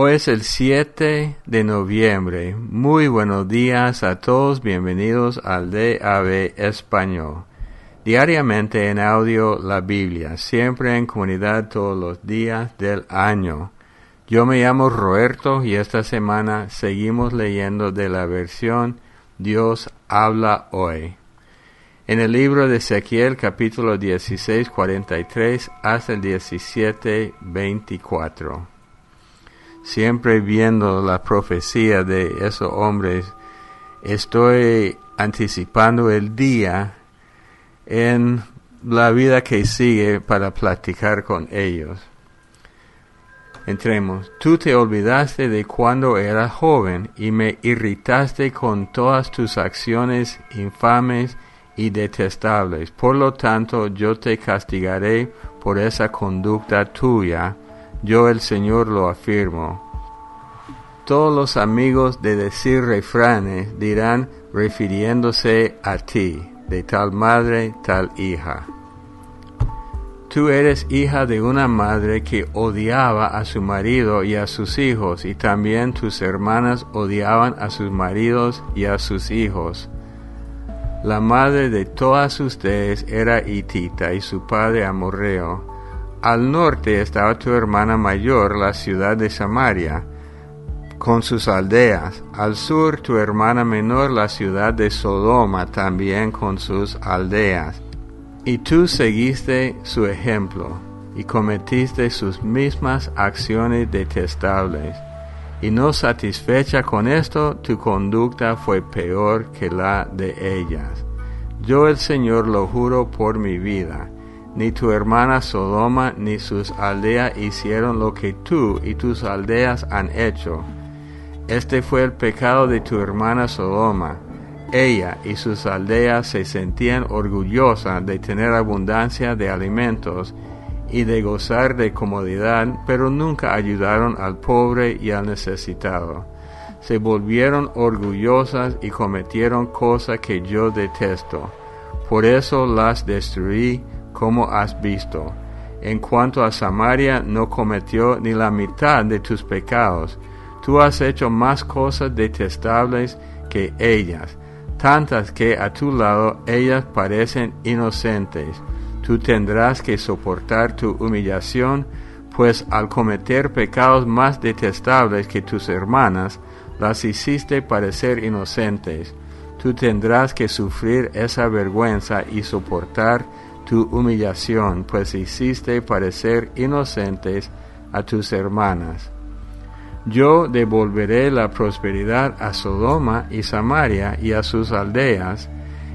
Hoy es el 7 de noviembre. Muy buenos días a todos. Bienvenidos al DAB Español. Diariamente en audio la Biblia, siempre en comunidad todos los días del año. Yo me llamo Roberto y esta semana seguimos leyendo de la versión Dios habla hoy. En el libro de Ezequiel, capítulo 16, 43 hasta el 17, 24. Siempre viendo la profecía de esos hombres, estoy anticipando el día en la vida que sigue para platicar con ellos. Entremos. Tú te olvidaste de cuando eras joven y me irritaste con todas tus acciones infames y detestables. Por lo tanto, yo te castigaré por esa conducta tuya. Yo el Señor lo afirmo. Todos los amigos de decir refranes dirán refiriéndose a ti, de tal madre, tal hija. Tú eres hija de una madre que odiaba a su marido y a sus hijos, y también tus hermanas odiaban a sus maridos y a sus hijos. La madre de todas ustedes era hitita y su padre amorreo. Al norte estaba tu hermana mayor, la ciudad de Samaria, con sus aldeas. Al sur tu hermana menor, la ciudad de Sodoma, también con sus aldeas. Y tú seguiste su ejemplo, y cometiste sus mismas acciones detestables. Y no satisfecha con esto, tu conducta fue peor que la de ellas. Yo el Señor lo juro por mi vida. Ni tu hermana Sodoma ni sus aldeas hicieron lo que tú y tus aldeas han hecho. Este fue el pecado de tu hermana Sodoma. Ella y sus aldeas se sentían orgullosas de tener abundancia de alimentos y de gozar de comodidad, pero nunca ayudaron al pobre y al necesitado. Se volvieron orgullosas y cometieron cosas que yo detesto. Por eso las destruí, como has visto. En cuanto a Samaria, no cometió ni la mitad de tus pecados. Tú has hecho más cosas detestables que ellas, tantas que a tu lado ellas parecen inocentes. Tú tendrás que soportar tu humillación, pues al cometer pecados más detestables que tus hermanas, las hiciste parecer inocentes. Tú tendrás que sufrir esa vergüenza y soportar tu humillación, pues hiciste parecer inocentes a tus hermanas. Yo devolveré la prosperidad a Sodoma y Samaria y a sus aldeas,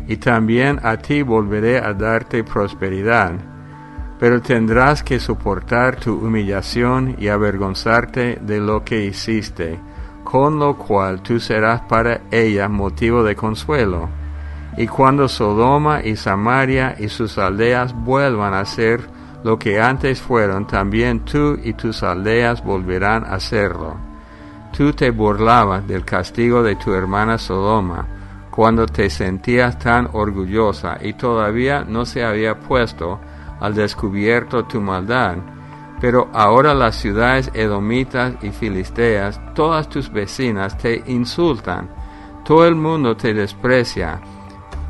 y también a ti volveré a darte prosperidad. Pero tendrás que soportar tu humillación y avergonzarte de lo que hiciste, con lo cual tú serás para ella motivo de consuelo. Y cuando Sodoma y Samaria y sus aldeas vuelvan a ser lo que antes fueron, también tú y tus aldeas volverán a serlo. Tú te burlabas del castigo de tu hermana Sodoma, cuando te sentías tan orgullosa y todavía no se había puesto al descubierto tu maldad. Pero ahora las ciudades edomitas y filisteas, todas tus vecinas, te insultan. Todo el mundo te desprecia.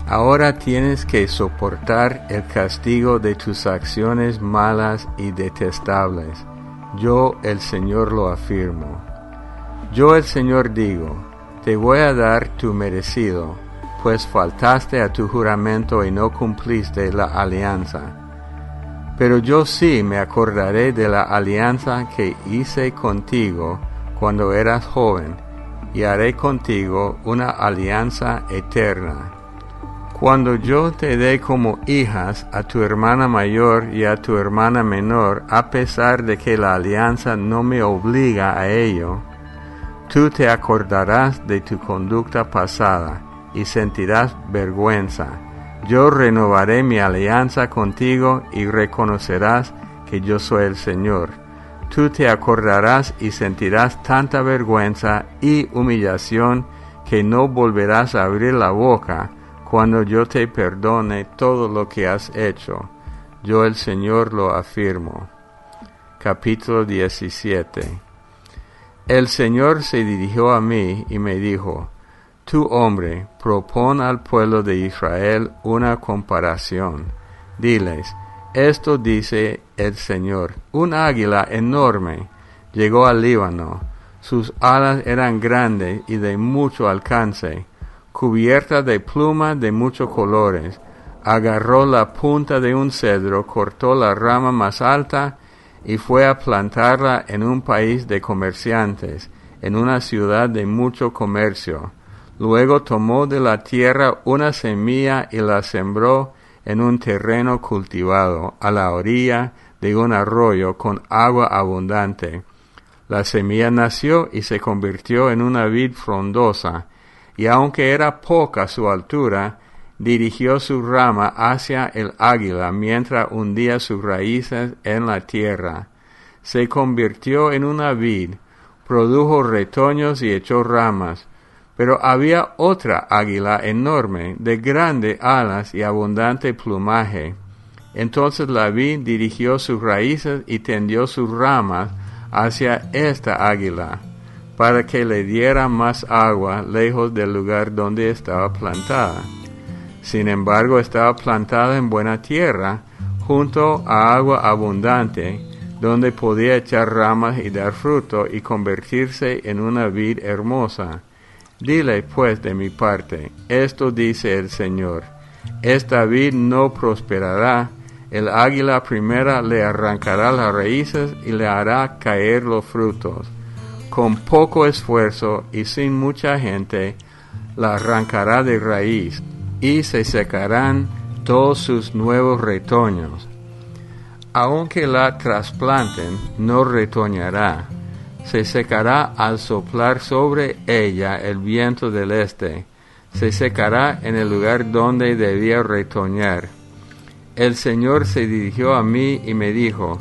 Ahora tienes que soportar el castigo de tus acciones malas y detestables. Yo, el Señor, lo afirmo. Yo, el Señor, digo, te voy a dar tu merecido, pues faltaste a tu juramento y no cumpliste la alianza. Pero yo sí me acordaré de la alianza que hice contigo cuando eras joven, y haré contigo una alianza eterna. Cuando yo te dé como hijas a tu hermana mayor y a tu hermana menor, a pesar de que la alianza no me obliga a ello, tú te acordarás de tu conducta pasada y sentirás vergüenza. Yo renovaré mi alianza contigo y reconocerás que yo soy el Señor. Tú te acordarás y sentirás tanta vergüenza y humillación que no volverás a abrir la boca cuando yo te perdone todo lo que has hecho. Yo el Señor lo afirmo. Capítulo 17. El Señor se dirigió a mí y me dijo: Tú, hombre, propon al pueblo de Israel una comparación. Diles: esto dice el Señor: un águila enorme llegó al Líbano. Sus alas eran grandes y de mucho alcance, cubiertas de plumas de muchos colores. Agarró la punta de un cedro, cortó la rama más alta y fue a plantarla en un país de comerciantes, en una ciudad de mucho comercio. Luego tomó de la tierra una semilla y la sembró en un terreno cultivado, a la orilla de un arroyo con agua abundante. La semilla nació y se convirtió en una vid frondosa, y aunque era poca su altura, dirigió su rama hacia el águila mientras hundía sus raíces en la tierra. Se convirtió en una vid, produjo retoños y echó ramas. Pero había otra águila enorme, de grandes alas y abundante plumaje. Entonces la vid dirigió sus raíces y tendió sus ramas hacia esta águila, para que le diera más agua lejos del lugar donde estaba plantada. Sin embargo, estaba plantada en buena tierra, junto a agua abundante, donde podía echar ramas y dar fruto y convertirse en una vid hermosa. Dile pues de mi parte: esto dice el Señor: esta vid no prosperará. El águila primera le arrancará las raíces y le hará caer los frutos. Con poco esfuerzo y sin mucha gente, la arrancará de raíz, y se secarán todos sus nuevos retoños. Aunque la trasplanten, no retoñará. Se secará al soplar sobre ella el viento del este. Se secará en el lugar donde debía retoñar. El Señor se dirigió a mí y me dijo: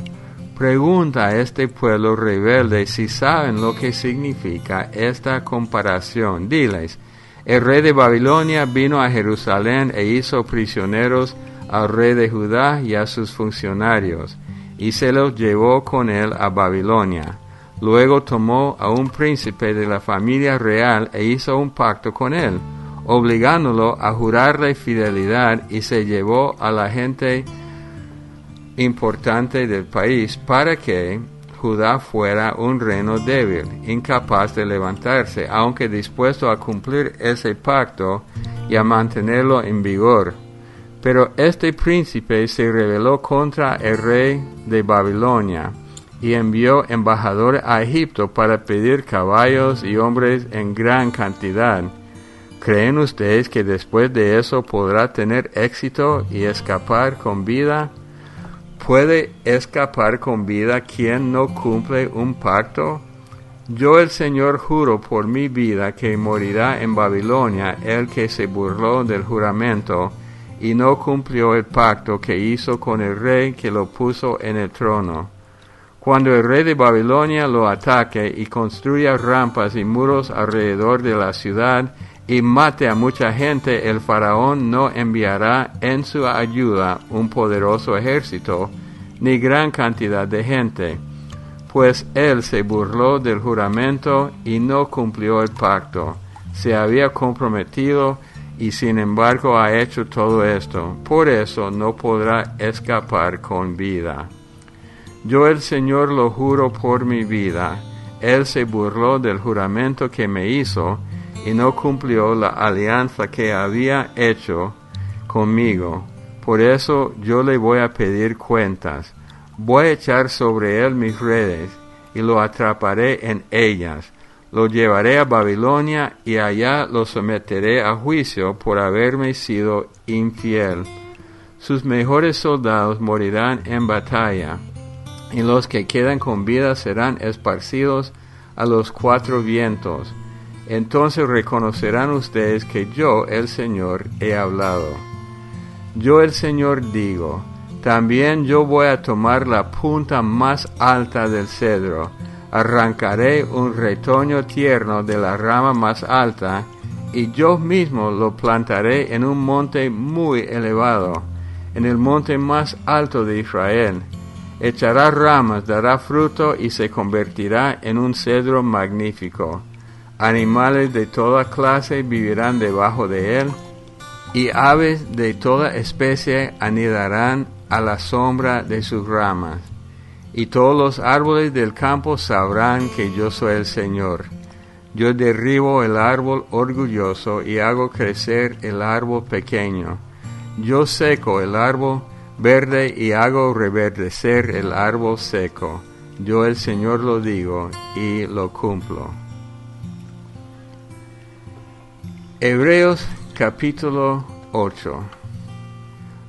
pregunta a este pueblo rebelde si saben lo que significa esta comparación. Diles: el rey de Babilonia vino a Jerusalén e hizo prisioneros al rey de Judá y a sus funcionarios, y se los llevó con él a Babilonia. Luego tomó a un príncipe de la familia real e hizo un pacto con él, obligándolo a jurarle fidelidad, y se llevó a la gente importante del país para que Judá fuera un reino débil, incapaz de levantarse, aunque dispuesto a cumplir ese pacto y a mantenerlo en vigor. Pero este príncipe se rebeló contra el rey de Babilonia y envió embajadores a Egipto para pedir caballos y hombres en gran cantidad. ¿Creen ustedes que después de eso podrá tener éxito y escapar con vida? ¿Puede escapar con vida quien no cumple un pacto? Yo, el Señor, juro por mi vida que morirá en Babilonia el que se burló del juramento y no cumplió el pacto que hizo con el rey que lo puso en el trono. Cuando el rey de Babilonia lo ataque y construya rampas y muros alrededor de la ciudad y mate a mucha gente, el faraón no enviará en su ayuda un poderoso ejército, ni gran cantidad de gente, pues él se burló del juramento y no cumplió el pacto. Se había comprometido y sin embargo ha hecho todo esto. Por eso no podrá escapar con vida. Yo, el Señor, lo juro por mi vida. Él se burló del juramento que me hizo y no cumplió la alianza que había hecho conmigo. Por eso yo le voy a pedir cuentas. Voy a echar sobre él mis redes y lo atraparé en ellas. Lo llevaré a Babilonia y allá lo someteré a juicio por haberme sido infiel. Sus mejores soldados morirán en batalla, y los que quedan con vida serán esparcidos a los cuatro vientos. Entonces reconocerán ustedes que yo, el Señor, he hablado. Yo, el Señor, digo: también yo voy a tomar la punta más alta del cedro, arrancaré un retoño tierno de la rama más alta, y yo mismo lo plantaré en un monte muy elevado, en el monte más alto de Israel. Echará ramas, dará fruto y se convertirá en un cedro magnífico. Animales de toda clase vivirán debajo de él, y aves de toda especie anidarán a la sombra de sus ramas. Y todos los árboles del campo sabrán que yo soy el Señor. Yo derribo el árbol orgulloso y hago crecer el árbol pequeño. Yo seco el árbol verde y hago reverdecer el árbol seco. Yo el Señor lo digo y lo cumplo. Hebreos capítulo 8.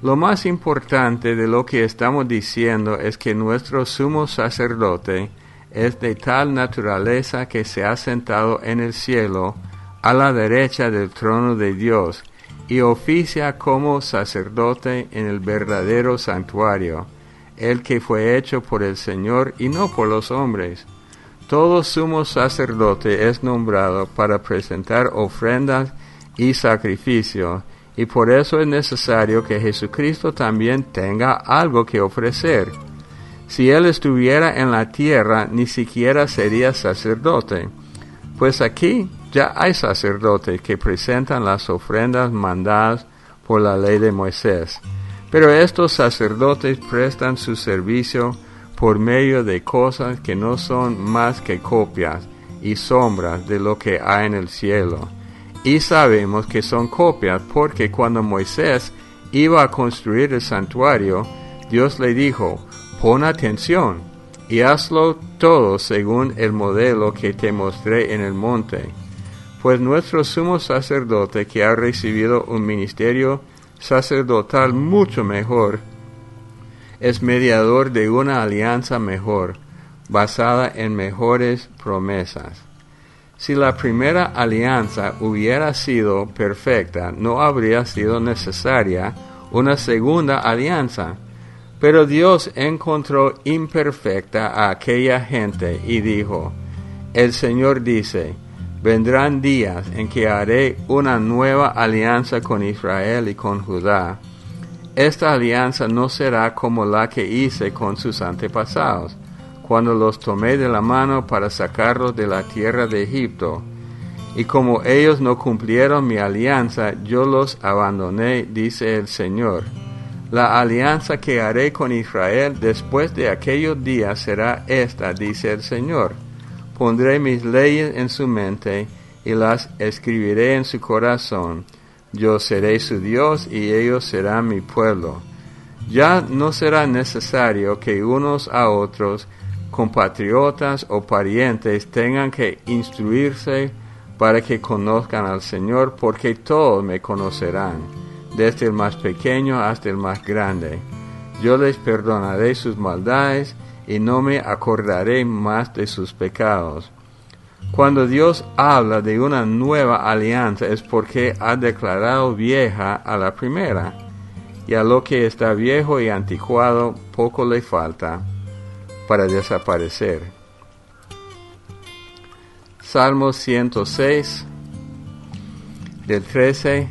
Lo más importante de lo que estamos diciendo es que nuestro sumo sacerdote es de tal naturaleza que se ha sentado en el cielo a la derecha del trono de Dios y oficia como sacerdote en el verdadero santuario, el que fue hecho por el Señor y no por los hombres. Todo sumo sacerdote es nombrado para presentar ofrendas y sacrificios, y por eso es necesario que Jesucristo también tenga algo que ofrecer. Si Él estuviera en la tierra, ni siquiera sería sacerdote, pues aquí ya hay sacerdotes que presentan las ofrendas mandadas por la ley de Moisés. Pero estos sacerdotes prestan su servicio por medio de cosas que no son más que copias y sombras de lo que hay en el cielo. Y sabemos que son copias porque cuando Moisés iba a construir el santuario, Dios le dijo: pon atención y hazlo todo según el modelo que te mostré en el monte. Pues nuestro sumo sacerdote, que ha recibido un ministerio sacerdotal mucho mejor, es mediador de una alianza mejor, basada en mejores promesas. Si la primera alianza hubiera sido perfecta, no habría sido necesaria una segunda alianza. Pero Dios encontró imperfecta a aquella gente y dijo: el Señor dice, vendrán días en que haré una nueva alianza con Israel y con Judá. Esta alianza no será como la que hice con sus antepasados, cuando los tomé de la mano para sacarlos de la tierra de Egipto. Y como ellos no cumplieron mi alianza, yo los abandoné, dice el Señor. La alianza que haré con Israel después de aquellos días será esta, dice el Señor. Pondré mis leyes en su mente y las escribiré en su corazón. Yo seré su Dios y ellos serán mi pueblo. Ya no será necesario que unos a otros, compatriotas o parientes, tengan que instruirse para que conozcan al Señor, porque todos me conocerán, desde el más pequeño hasta el más grande. Yo les perdonaré sus maldades y no me acordaré más de sus pecados. Cuando Dios habla de una nueva alianza es porque ha declarado vieja a la primera, y a lo que está viejo y anticuado poco le falta para desaparecer. Salmo 106, del 13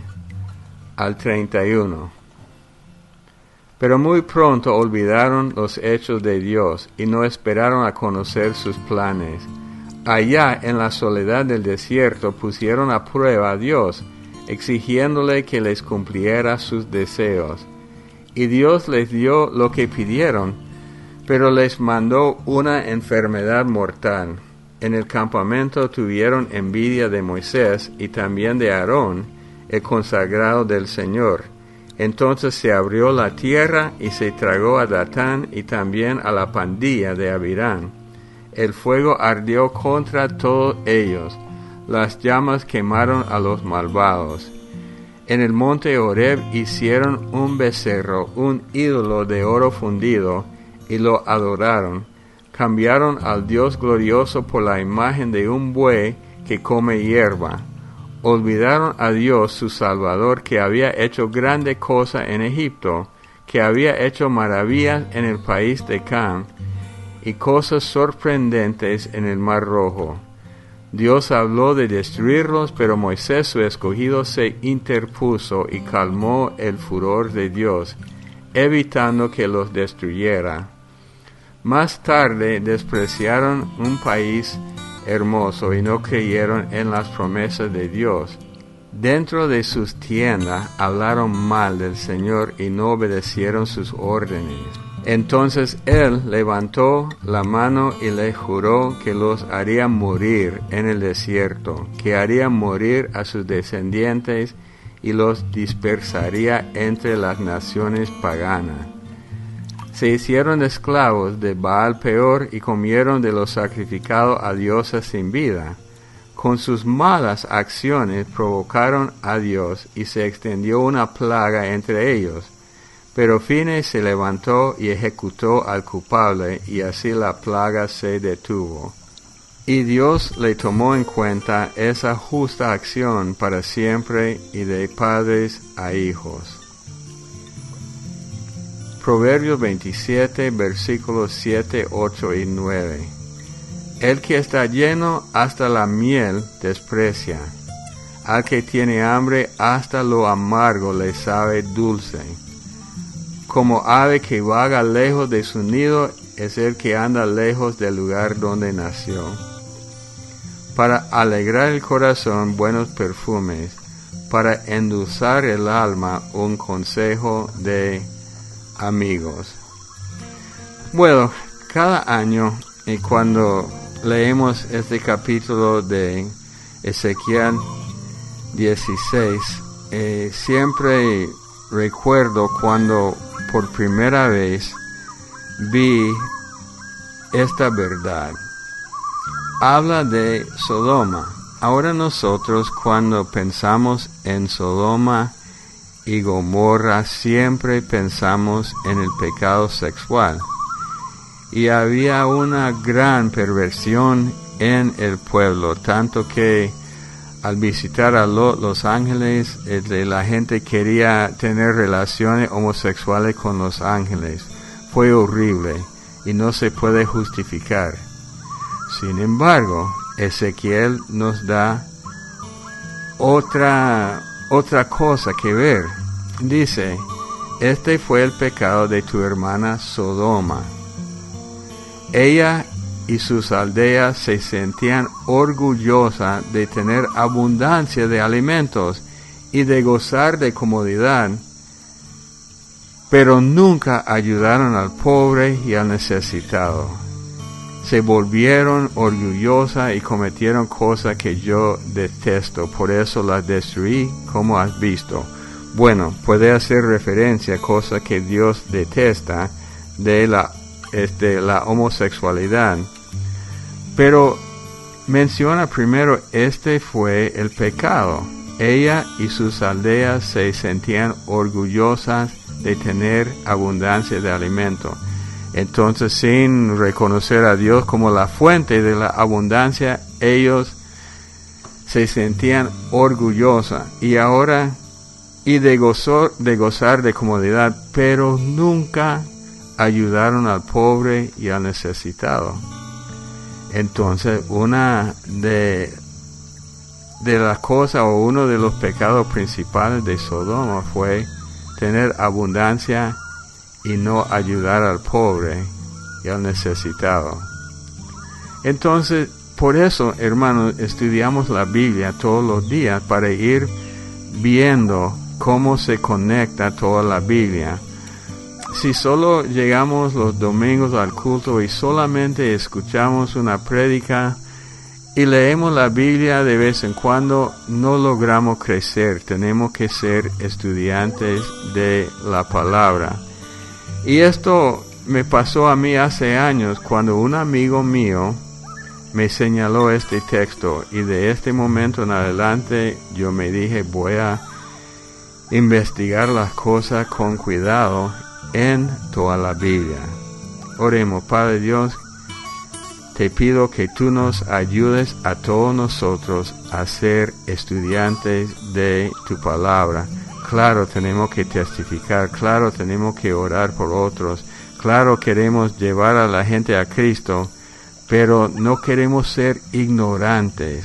al 31. Pero muy pronto olvidaron los hechos de Dios y no esperaron a conocer sus planes. Allá en la soledad del desierto pusieron a prueba a Dios, exigiéndole que les cumpliera sus deseos. Y Dios les dio lo que pidieron, pero les mandó una enfermedad mortal. En el campamento tuvieron envidia de Moisés y también de Aarón, el consagrado del Señor. Entonces se abrió la tierra y se tragó a Datán y también a la pandilla de Abirán. El fuego ardió contra todos ellos, las llamas quemaron a los malvados. En el monte Horeb hicieron un becerro, un ídolo de oro fundido, y lo adoraron. Cambiaron al Dios glorioso por la imagen de un buey que come hierba. Olvidaron a Dios su Salvador, que había hecho grande cosa en Egipto, que había hecho maravillas en el país de Cam, y cosas sorprendentes en el Mar Rojo. Dios habló de destruirlos, pero Moisés, su escogido, se interpuso y calmó el furor de Dios, evitando que los destruyera. Más tarde despreciaron un país hermoso y no creyeron en las promesas de Dios. Dentro de sus tiendas hablaron mal del Señor y no obedecieron sus órdenes. Entonces él levantó la mano y le juró que los haría morir en el desierto, que haría morir a sus descendientes y los dispersaría entre las naciones paganas. Se hicieron esclavos de Baal Peor y comieron de lo sacrificado a dioses sin vida. Con sus malas acciones provocaron a Dios y se extendió una plaga entre ellos. Pero Fines se levantó y ejecutó al culpable, y así la plaga se detuvo. Y Dios le tomó en cuenta esa justa acción para siempre y de padres a hijos. Proverbios 27, versículos 7, 8 y 9. El que está lleno hasta la miel desprecia. Al que tiene hambre hasta lo amargo le sabe dulce. Como ave que vaga lejos de su nido es el que anda lejos del lugar donde nació. Para alegrar el corazón buenos perfumes, para endulzar el alma un consejo de amigos. Bueno, cada año y cuando leemos este capítulo de Ezequiel 16, siempre recuerdo cuando por primera vez vi esta verdad. Habla de Sodoma. Ahora nosotros cuando pensamos en Sodoma y Gomorra siempre pensamos en el pecado sexual. Y había una gran perversión en el pueblo, tanto que al visitar a Los Ángeles, la gente quería tener relaciones homosexuales con los ángeles. Fue horrible y no se puede justificar. Sin embargo, Ezequiel nos da otra cosa que ver. Dice, este fue el pecado de tu hermana Sodoma. Ella y sus aldeas se sentían orgullosas de tener abundancia de alimentos y de gozar de comodidad, pero nunca ayudaron al pobre y al necesitado. Se volvieron orgullosas y cometieron cosas que yo detesto, por eso las destruí, como has visto. Bueno, puede hacer referencia a cosas que Dios detesta de la homosexualidad, pero menciona primero, este fue el pecado. Ella y sus aldeas se sentían orgullosas de tener abundancia de alimento. Entonces, sin reconocer a Dios como la fuente de la abundancia, ellos se sentían orgullosos y de gozar de comodidad, pero nunca ayudaron al pobre y al necesitado. Entonces, una de las cosas o uno de los pecados principales de Sodoma fue tener abundancia y no ayudar al pobre y al necesitado. Entonces, por eso, hermanos, estudiamos la Biblia todos los días para ir viendo cómo se conecta toda la Biblia. Si solo llegamos los domingos al culto y solamente escuchamos una prédica y leemos la Biblia de vez en cuando, no logramos crecer. Tenemos que ser estudiantes de la palabra. Y esto me pasó a mí hace años cuando un amigo mío me señaló este texto, y de este momento en adelante yo me dije, voy a investigar las cosas con cuidado en toda la Biblia. Oremos. Padre Dios, te pido que tú nos ayudes a todos nosotros a ser estudiantes de tu palabra. Claro, tenemos que testificar, claro, tenemos que orar por otros, claro, queremos llevar a la gente a Cristo, pero no queremos ser ignorantes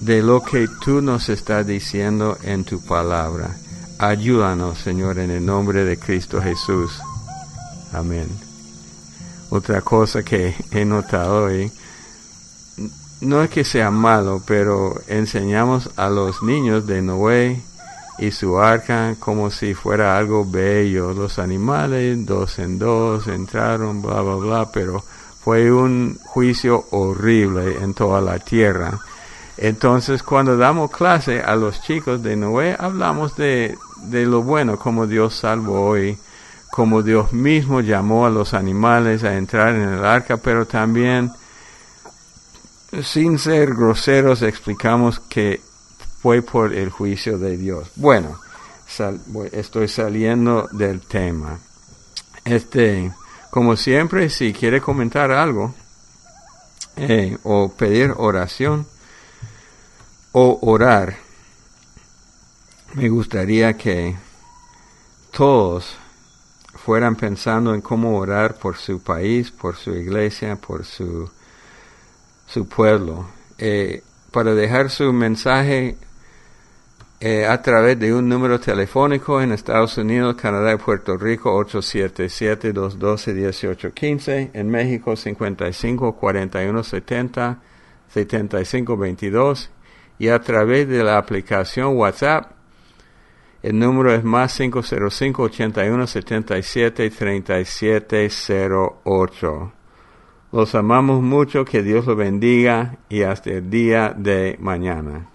de lo que tú nos estás diciendo en tu palabra. Ayúdanos, Señor, en el nombre de Cristo Jesús. Amén. Otra cosa que he notado hoy, no es que sea malo, pero enseñamos a los niños de Noé y su arca como si fuera algo bello. Los animales, 2 en 2, entraron, bla, bla, bla, pero fue un juicio horrible en toda la tierra. Entonces, cuando damos clase a los chicos de Noé, hablamos de lo bueno, como Dios salvó y como Dios mismo llamó a los animales a entrar en el arca, pero también, sin ser groseros, explicamos que fue por el juicio de Dios. Bueno, estoy saliendo del tema. Como siempre, si quiere comentar algo, o pedir oración, o orar, me gustaría que todos fueran pensando en cómo orar por su país, por su iglesia, por su pueblo. Para dejar su mensaje a través de un número telefónico en Estados Unidos, Canadá y Puerto Rico, 877-212-1815, en México 55-4170-7522, y a través de la aplicación WhatsApp, el número es más 505-8177-3708. Los amamos mucho, que Dios los bendiga y hasta el día de mañana.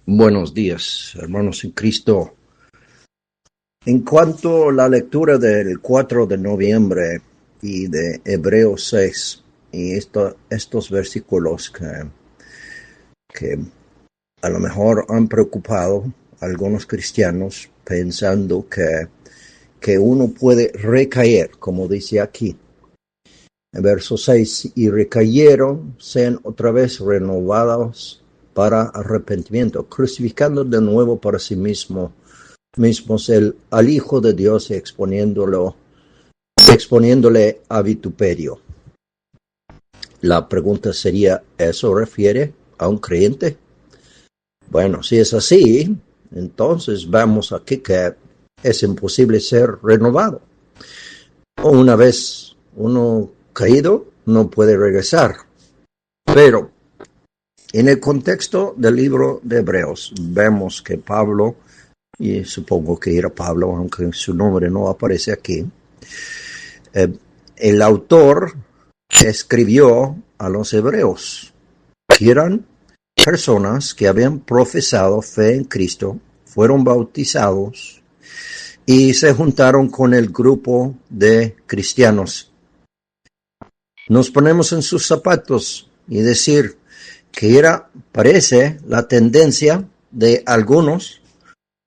Buenos días, hermanos en Cristo. En cuanto a la lectura del 4 de noviembre y de Hebreos 6, y estos versículos que a lo mejor han preocupado a algunos cristianos pensando que uno puede recaer, como dice aquí. En verso 6, y recayeron, sean otra vez renovados para arrepentimiento, crucificando de nuevo para sí mismos al Hijo de Dios y exponiéndole a vituperio. La pregunta sería, ¿eso refiere a un creyente? Bueno, si es así, entonces vemos aquí que es imposible ser renovado. Una vez uno caído, no puede regresar. Pero en el contexto del libro de Hebreos, vemos que Pablo, y supongo que era Pablo, aunque su nombre no aparece aquí, el autor escribió a los hebreos, que eran personas que habían profesado fe en Cristo, fueron bautizados y se juntaron con el grupo de cristianos. Nos ponemos en sus zapatos y decir que parece la tendencia de algunos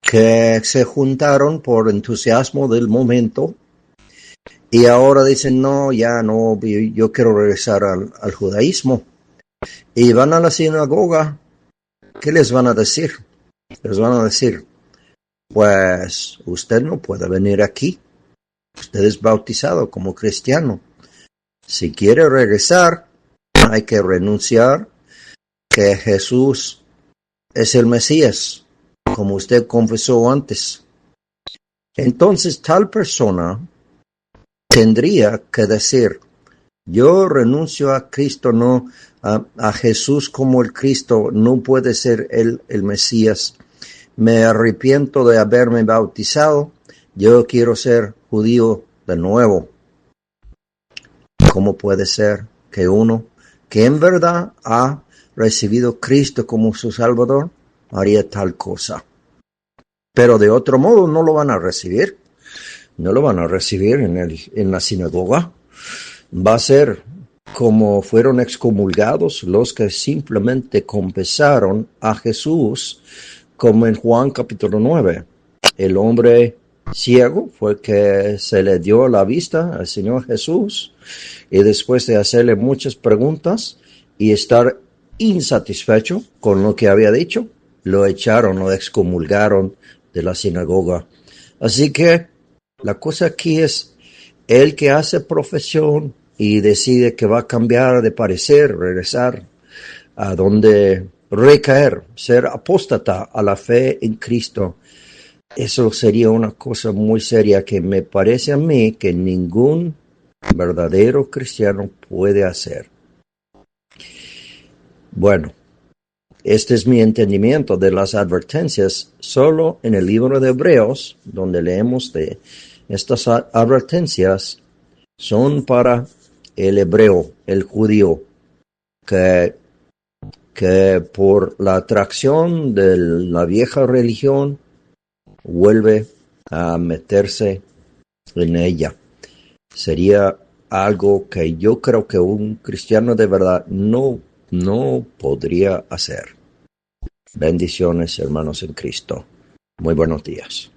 que se juntaron por entusiasmo del momento y ahora dicen, no, ya no, yo quiero regresar al judaísmo. Y van a la sinagoga, ¿qué les van a decir? Les van a decir, pues usted no puede venir aquí, usted es bautizado como cristiano. Si quiere regresar, hay que renunciar que Jesús es el Mesías, como usted confesó antes. Entonces tal persona tendría que decir, yo renuncio a Cristo, no a Jesús como el Cristo, no puede ser el Mesías. Me arrepiento de haberme bautizado, yo quiero ser judío de nuevo. ¿Cómo puede ser que uno que en verdad ha recibido Cristo como su Salvador haría tal cosa? Pero de otro modo no lo van a recibir. No lo van a recibir en la sinagoga. Va a ser como fueron excomulgados los que simplemente confesaron a Jesús, como en Juan capítulo 9. El hombre ciego fue que se le dio la vista al Señor Jesús, y después de hacerle muchas preguntas y estar insatisfecho con lo que había dicho, lo echaron, lo excomulgaron de la sinagoga. Así que la cosa aquí es el que hace profesión y decide que va a cambiar de parecer, regresar a donde recaer, ser apóstata a la fe en Cristo. eso sería una cosa muy seria que me parece a mí que ningún verdadero cristiano puede hacer. Bueno, este es mi entendimiento de las advertencias solo en el libro de Hebreos, donde leemos de estas advertencias son para el hebreo, el judío, que por la atracción de la vieja religión vuelve a meterse en ella. Sería algo que yo creo que un cristiano de verdad no podría hacer. Bendiciones, hermanos en Cristo. Muy buenos días.